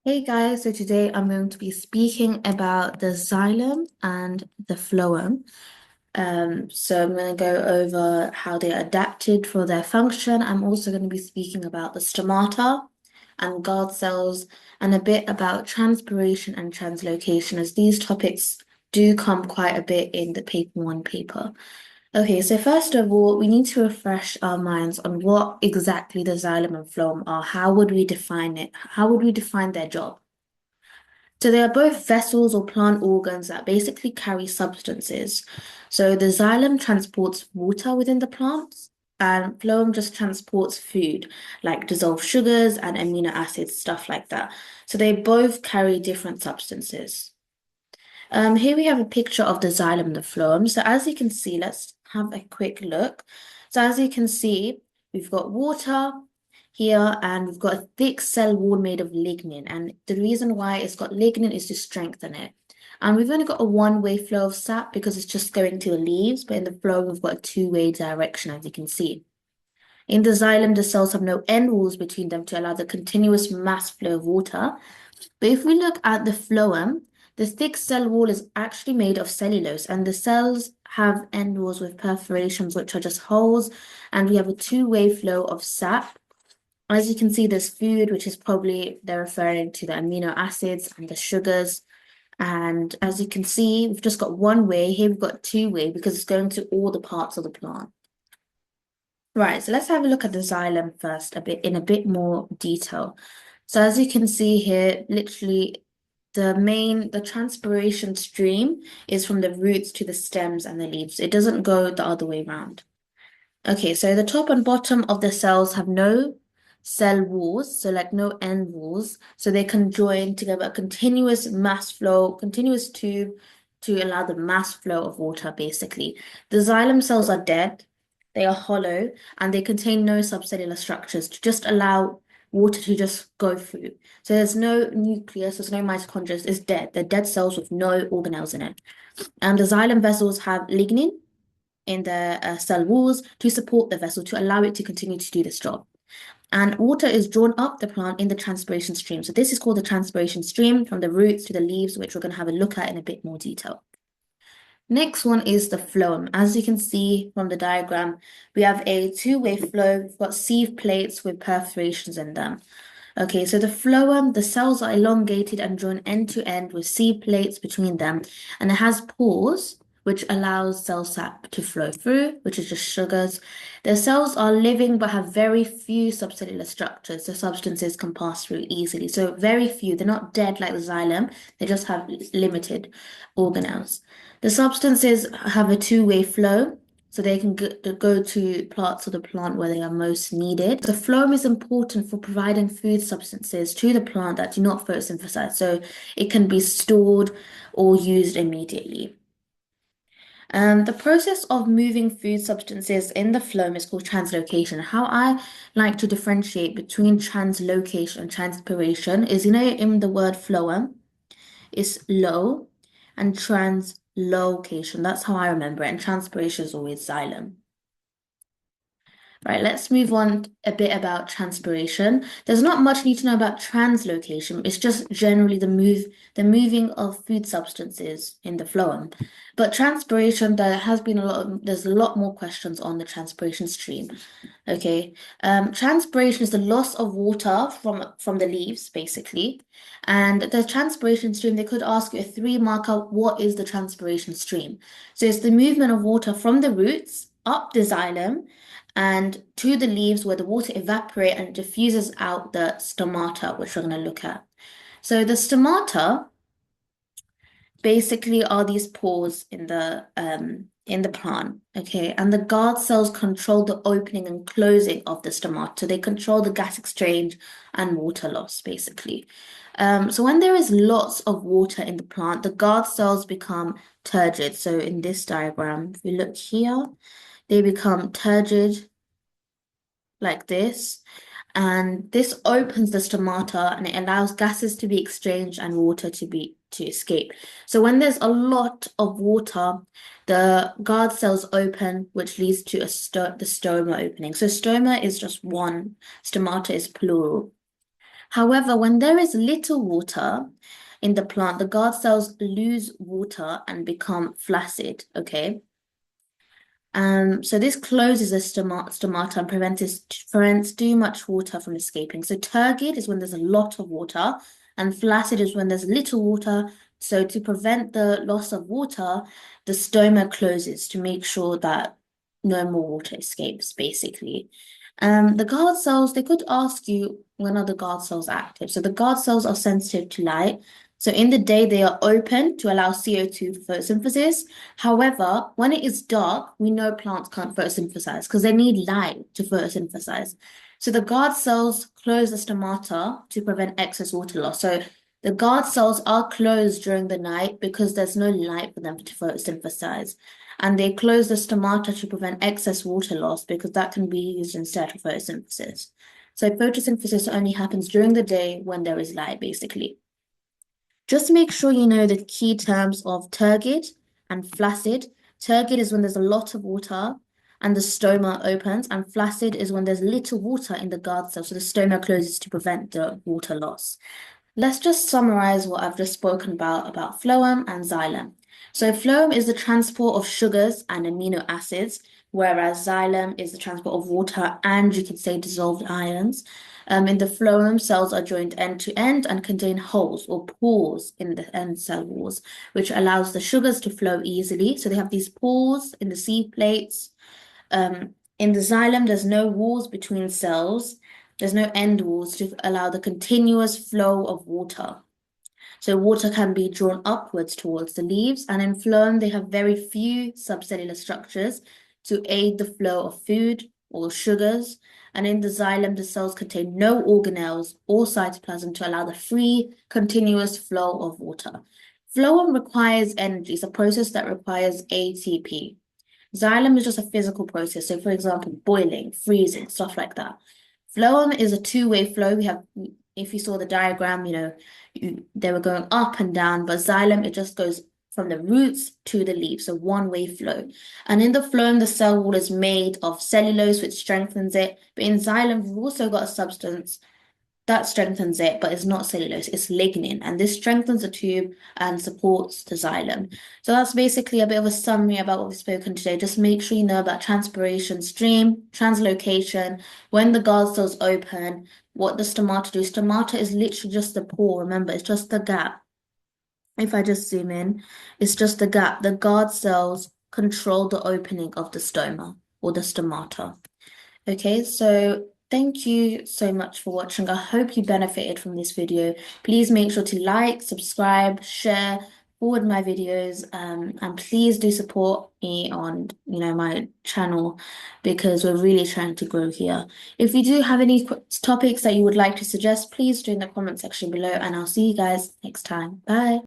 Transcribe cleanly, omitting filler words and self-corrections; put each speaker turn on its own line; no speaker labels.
Hey guys, so today I'm going to be speaking about the xylem and the phloem. So I'm going to go over how they're adapted for their function. I'm also going to be speaking about the stomata and guard cells and a bit about transpiration and translocation, as these topics do come quite a bit in the paper one paper. Okay, so first of all, we need to refresh our minds on what exactly the xylem and phloem are. How would we define it? How would we define their job? So they are both vessels or plant organs that basically carry substances. So the xylem transports water within the plants, and phloem just transports food, like dissolved sugars and amino acids, stuff like that. So they both carry different substances. Here we have a picture of the xylem and the phloem. So as you can see, let's have a quick look. So as you can see, we've got water here and we've got a thick cell wall made of lignin. And the reason why it's got lignin is to strengthen it. And we've only got a one-way flow of sap because it's just going to the leaves, but in the phloem, we've got a two-way direction, as you can see. In the xylem, the cells have no end walls between them to allow the continuous mass flow of water. But if we look at the phloem, the thick cell wall is actually made of cellulose, and the cells have end walls with perforations, which are just holes, and we have a two-way flow of sap. As you can see, there's food, which is probably they're referring to the amino acids and the sugars. And as you can see, we've just got one way. Here we've got two-way because it's going to all the parts of the plant. Right, so let's have a look at the xylem first, a bit more detail. So as you can see here, literally the transpiration stream is from the roots to the stems and the leaves. It doesn't go the other way around. Okay, so the top and bottom of the cells have no cell walls, so like no end walls, so they can join together a continuous mass flow, continuous tube to allow the mass flow of water, basically. The xylem cells are dead, they are hollow, and they contain no subcellular structures to just allow water to just go through. So there's no nucleus, there's no mitochondria, it's dead. They're dead cells with no organelles in it. And the xylem vessels have lignin in the cell walls to support the vessel to allow it to continue to do this job. And water is drawn up the plant in the transpiration stream. So this is called the transpiration stream from the roots to the leaves, which we're going to have a look at in a bit more detail. Next one is the phloem. As you can see from the diagram, we have a two-way flow. We've got sieve plates with perforations in them. Okay, so the phloem, the cells are elongated and drawn end to end with sieve plates between them, and it has pores which allows cell sap to flow through, which is just sugars. The cells are living but have very few subcellular structures, so substances can pass through easily. So very few, they're not dead like the xylem, they just have limited organelles. The substances have a two-way flow, so they can go to parts of the plant where they are most needed. The phloem is important for providing food substances to the plant that do not photosynthesize, so it can be stored or used immediately. The process of moving food substances in the phloem is called translocation. How I like to differentiate between translocation and transpiration is, in the word phloem, is low, and translocation. That's how I remember it. And transpiration is always xylem. Right, let's move on a bit about transpiration. There's not much need to know about translocation. It's just generally the moving of food substances in the phloem. But transpiration, there's a lot more questions on the transpiration stream. Okay. Transpiration is the loss of water from the leaves, basically. And the transpiration stream, they could ask you a three marker, what is the transpiration stream? So it's the movement of water from the roots up the xylem and to the leaves where the water evaporates and diffuses out the stomata, which we're going to look at. So the stomata basically are these pores in the plant, okay? And the guard cells control the opening and closing of the stomata. They control the gas exchange and water loss, basically. So when there is lots of water in the plant, the guard cells become turgid. So in this diagram, if we look here, they become turgid like this. And this opens the stomata and it allows gases to be exchanged and water to escape. So when there's a lot of water, the guard cells open, which leads to the stoma opening. So stoma is just one, stomata is plural. However, when there is little water in the plant, the guard cells lose water and become flaccid, okay? So this closes the stomata and prevents too much water from escaping. So turgid is when there's a lot of water, and flaccid is when there's little water. So to prevent the loss of water, the stoma closes to make sure that no more water escapes, basically. The guard cells, they could ask you when are the guard cells active. So the guard cells are sensitive to light. So in the day, they are open to allow CO2 for photosynthesis. However, when it is dark, we know plants can't photosynthesize because they need light to photosynthesize. So the guard cells close the stomata to prevent excess water loss. So the guard cells are closed during the night because there's no light for them to photosynthesize. And they close the stomata to prevent excess water loss because that can be used instead for photosynthesis. So photosynthesis only happens during the day when there is light, basically. Just make sure you know the key terms of turgid and flaccid. Turgid is when there's a lot of water and the stoma opens, and flaccid is when there's little water in the guard cell, so the stoma closes to prevent the water loss. Let's just summarize what I've just spoken about phloem and xylem. So phloem is the transport of sugars and amino acids, whereas xylem is the transport of water and you can say dissolved ions. In the phloem, cells are joined end to end and contain holes or pores in the end cell walls, which allows the sugars to flow easily. So they have these pores in the seed plates. In the xylem, there's no walls between cells. There's no end walls to allow the continuous flow of water. So water can be drawn upwards towards the leaves, and in phloem, they have very few subcellular structures to aid the flow of food or sugars. And in the xylem, the cells contain no organelles or cytoplasm to allow the free, continuous flow of water. Phloem requires energy. It's a process that requires ATP. Xylem is just a physical process. So, for example, boiling, freezing, stuff like that. Phloem is a two-way flow. If you saw the diagram, they were going up and down, but xylem, it just goes from the roots to the leaves, so one-way flow. And in the phloem, the cell wall is made of cellulose, which strengthens it. But in xylem, we've also got a substance that strengthens it, but it's not cellulose, it's lignin, and this strengthens the tube and supports the xylem. So that's basically a bit of a summary about what we've spoken today. Just make sure you know about transpiration stream, translocation, when the guard cells open, what the stomata do. Stomata is literally just the pore, remember, it's just the gap. If I just zoom in, it's just the gap. The guard cells control the opening of the stoma or the stomata. Okay, so thank you so much for watching. I hope you benefited from this video. Please make sure to like, subscribe, share, forward my videos, and please do support me on, my channel because we're really trying to grow here. If you do have any topics that you would like to suggest, please do in the comment section below, and I'll see you guys next time. Bye.